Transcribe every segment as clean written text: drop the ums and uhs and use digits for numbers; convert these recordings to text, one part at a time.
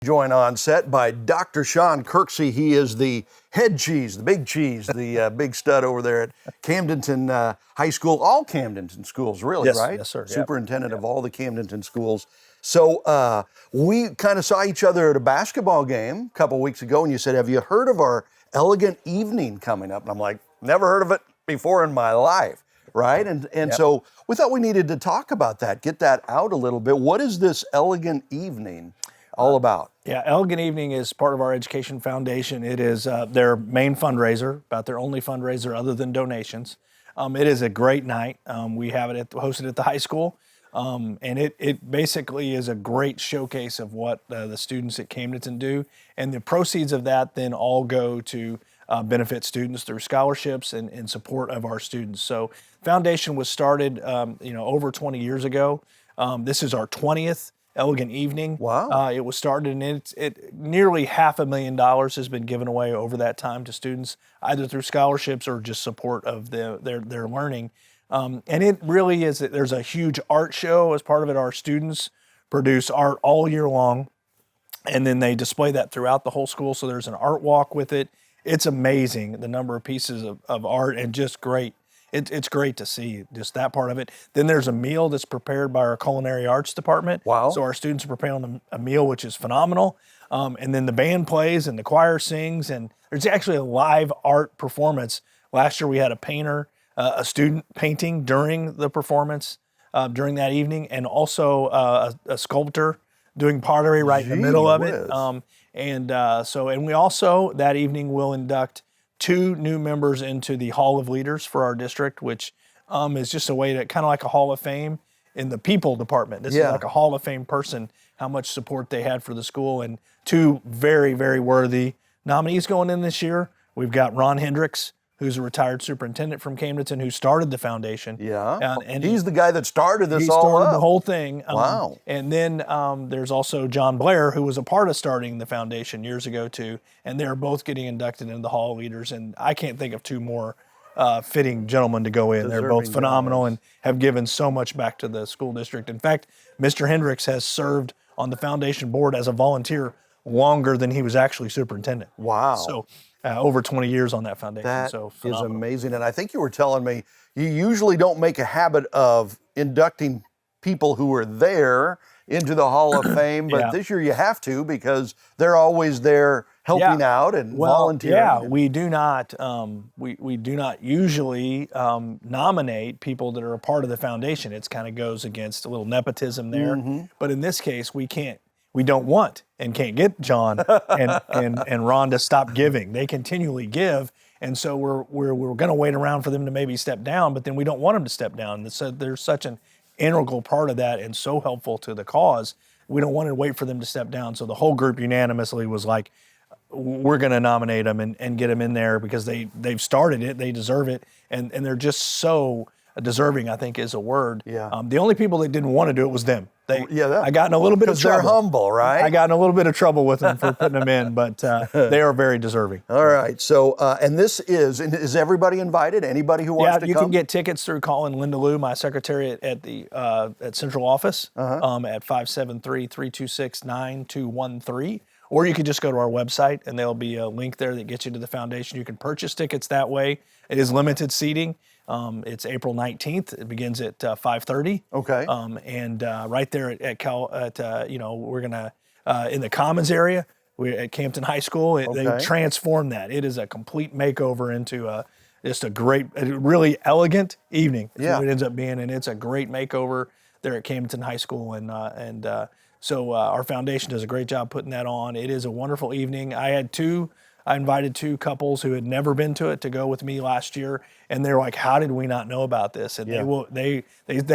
Joined on set by Dr. Sean Kirksey. He is the head cheese, the big cheese, the big stud over there at Camdenton High School. All Camdenton schools, really, Yes, right? yes, sir. Yep. Superintendent of all the Camdenton schools. So we kind of saw each other at a basketball game a couple weeks ago, and you said, have you heard of our elegant evening coming up? And I'm like, never heard of it before in my life, right? And so we thought we needed to talk about that, get that out a little bit. What is this elegant evening all about? Yeah, Elegant Evening is part of our Education Foundation. It is their main fundraiser, about their only fundraiser other than donations. It is a great night. We have it hosted at the high school, and it basically is a great showcase of what the students at Camdenton do. And the proceeds of that then all go to benefit students through scholarships and in support of our students. So foundation was started over 20 years ago. This is our 20th Elegant Evening. Wow. It was started, and it nearly $500,000 has been given away over that time to students, either through scholarships or just support of their learning. And it really is, there's a huge art show as part of it. Our students produce art all year long, and then they display that throughout the whole school. So there's an art walk with it. It's amazing, the number of pieces of art, and just great. It's great to see just that part of it. Then there's a meal that's prepared by our culinary arts department. Wow. So our students are preparing a meal, which is phenomenal. And then the band plays and the choir sings, and there's actually a live art performance. Last year we had a painter, a student painting during the performance, during that evening, and also a sculptor doing pottery right in the middle of it. And we also that evening will induct 2 new members into the Hall of Leaders for our district, which is just a way to kind of like a Hall of Fame in the people department. This is like a Hall of Fame person, how much support they had for the school, and 2 very, very worthy nominees going in this year. We've got Ron Hendricks, who's a retired superintendent from Camdenton, who started the foundation. Yeah, and he's the guy that started this he all started up. the whole thing. Wow. And then there's also John Blair, who was a part of starting the foundation years ago too. And they're both getting inducted into the Hall of Leaders. And I can't think of 2 more fitting gentlemen to go in. They're both phenomenal and have given so much back to the school district. In fact, Mr. Hendricks has served on the foundation board as a volunteer longer than he was actually superintendent. Wow. So over 20 years on that foundation. That so is amazing. And I think you were telling me you usually don't make a habit of inducting people who were there into the Hall of Fame, but this year you have to, because they're always there helping out and volunteering. Yeah, we do not we do not usually nominate people that are a part of the foundation. It kind of goes against a little nepotism there. But in this case, we don't want and can't get John and Ron to stop giving. They continually give, and so we're going to wait around for them to maybe step down, but then we don't want them to step down. So there's such an integral part of that and so helpful to the cause. We don't want to wait for them to step down. So the whole group unanimously was like, we're going to nominate them and get them in there, because they've started it, they deserve it, and they're just so deserving, I think is a word. Yeah. The only people that didn't want to do it was them. I got in a little bit of trouble. Because they're humble, right? I got in a little bit of trouble with them for putting them in, but they are very deserving. All right. So, and this is everybody invited? Anybody who wants to come? Yeah, you can get tickets through calling Linda Lou, my secretary at the central office, at 573-326-9213. Or you can just go to our website, and there'll be a link there that gets you to the foundation. You can purchase tickets that way. It is limited seating. It's April 19th. It begins at 5:30. Okay. And right there at we're gonna in the Commons area. We're at Campton High School. They transformed that. It is a complete makeover into just a great, really elegant evening. Is what it ends up being, and it's a great makeover there at Campton High School. So our foundation does a great job putting that on. It is a wonderful evening. I invited 2 couples who had never been to it to go with me last year, and they're like, "How did we not know about this?" And they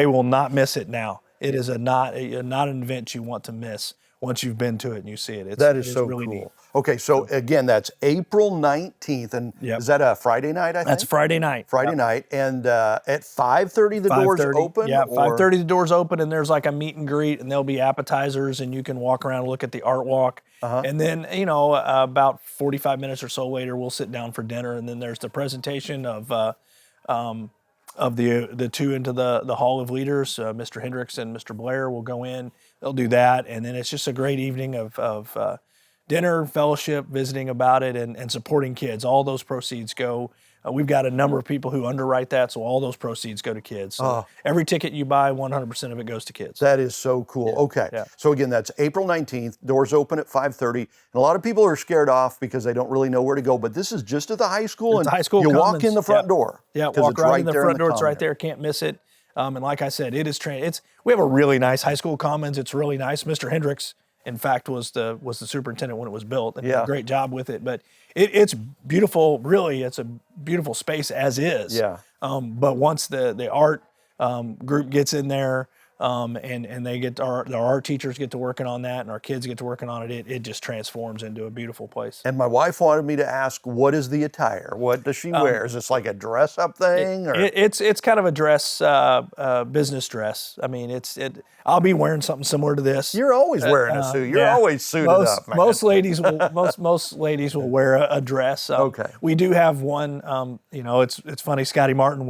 will not miss it now. It is not an event you want to miss once you've been to it and you see it. That is so really cool. neat. Okay, so again, that's April 19th, and is that a Friday night, I think? That's Friday night. Friday night, and at 5:30 the doors open? Yeah, 5:30 the doors open, and there's like a meet and greet, and there'll be appetizers, and you can walk around and look at the art walk. And then, about 45 minutes or so later, we'll sit down for dinner, and then there's the presentation of the 2 into the Hall of Leaders. Mr. Hendricks and Mr. Blair will go in. they'll do that, and then it's just a great evening of dinner, fellowship, visiting about it, and supporting kids. All those proceeds go. We've got a number of people who underwrite that, so all those proceeds go to kids. So every ticket you buy, 100% of it goes to kids. That is so cool. Okay. So again, that's April 19th. Doors open at 5:30. And a lot of people are scared off because they don't really know where to go. But this is just at the high school. It's and high school you commons. walk in the front door. Yeah, because walk it's right in the there front door. It's right common. there. Can't miss it. And like I said, it is we have a really nice high school commons. It's really nice. Mr. Hendricks, in fact, was the superintendent when it was built, and did a great job with it. But it's beautiful. Really, it's a beautiful space as is. Yeah. But once the art group gets in there, and they get our art teachers get to working on that, and our kids get to working on it, it just transforms into a beautiful place. And my wife wanted me to ask, what is the attire? What does she wear? Is this like a dress-up thing? It's kind of a dress, business dress. I mean, I'll be wearing something similar to this. You're always wearing a suit. You're always suited up, man. Most ladies will wear a dress. Okay. We do have one. It's funny. Scotty Martin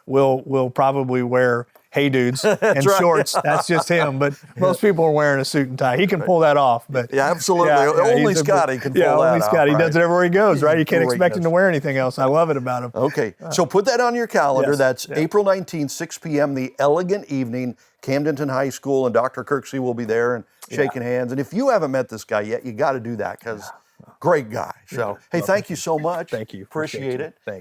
will probably wear hey dudes and shorts. That's just him. But most people are wearing a suit and tie. He can pull that off. But yeah, absolutely. Only Scotty can pull that off. Only Scotty. He does it everywhere he goes, right? You can't expect him Greatness. to wear anything else. I love it about him. Okay, so put that on your calendar. Yes. That's April 19th, 6 p.m., the elegant evening, Camdenton High School, and Dr. Kirksey will be there and shaking hands. And if you haven't met this guy yet, you got to do that because great guy. So, hey, thank you so much. Thank you. Appreciate it. Thank you.